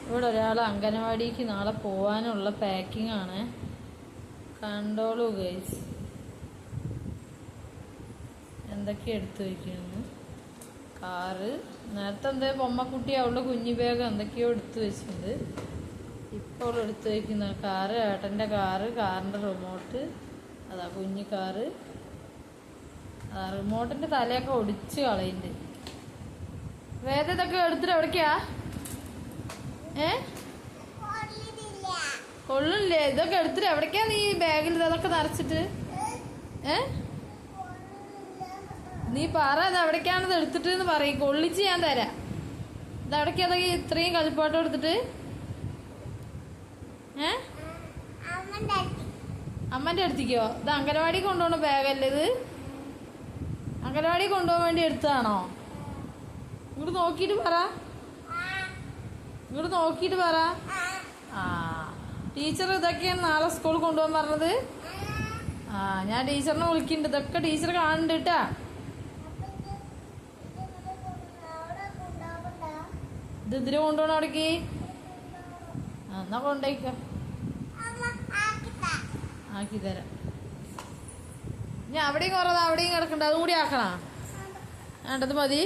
ഇവിടെ ഒരാൾ അംഗനവാടിക്ക് നാളെ പോവാനുള്ള പാക്കിംഗ് ആണ്. കണ്ടോളൂ ഗൈസ്, എന്തൊക്കെ എടുത്തു വയ്ക്കുന്നു. കാറ് നേരത്തെ എന്തോ ബൊമ്മക്കുട്ടി അവളുടെ കുഞ്ഞി ബാഗ് എന്തൊക്കെയോ എടുത്തു വെച്ചിട്ടുണ്ട്. ഇപ്പോൾ എടുത്തു വയ്ക്കുന്ന കാറ് ഏട്ടൻ്റെ കാറ്, കാറിൻ്റെ റിമോട്ട്, അതാ കുഞ്ഞി കാറ്. റിമോട്ടിൻ്റെ തലയൊക്കെ ഒടിച്ച് കളയുന്നുണ്ട്. വേറെ ഇതൊക്കെ എടുത്തിട്ട് എവിടേക്കാ? കൊള്ളില്ലേ? ഇതൊക്കെ എടുത്തിട്ട് എവിടേക്കാ നീ ബാഗിൽ ഇതൊക്കെ നിറച്ചിട്ട്? നീ പറ ഇത് എവിടേക്കാണിത് എടുത്തിട്ട് എന്ന് പറയും. കൊള്ളിച്ച് ഞാൻ തരാം. ഇത് എവിടേക്കാ അതൊക്കെ ഇത്രയും കളിപ്പാട്ടം എടുത്തിട്ട്? അമ്മൻ്റെ അടുത്തേക്കോ? ഇത് അംഗനവാടി കൊണ്ടുപോകണ ബാഗല്ലേ ഇത്? അംഗനവാടി കൊണ്ടുപോകാൻ വേണ്ടി എടുത്തതാണോ? ഇങ്ങോട്ട് നോക്കിയിട്ട് പറ, ഇങ്ങോട്ട് നോക്കിയിട്ട് പറ. ആ, ടീച്ചർ ഇതൊക്കെയാണ് നാളെ സ്കൂളിൽ കൊണ്ടുപോകാൻ പറഞ്ഞത്. ആ, ഞാൻ ടീച്ചറിനെ വിളിക്കുന്നുണ്ട്. ഇതൊക്കെ ടീച്ചർ കാണുന്നുണ്ട് കേട്ടാ. ഇത് ഇതിന് കൊണ്ടുപോകണം അവിടേക്ക്. എന്നാ കൊണ്ടുപോയിക്കോ, ആക്കി തരാം. ഞാൻ അവിടെയും കുറവ് അവിടെയും കിടക്കണ്ട, അതും കൂടി ആക്കണ. വേണ്ടത് മതി.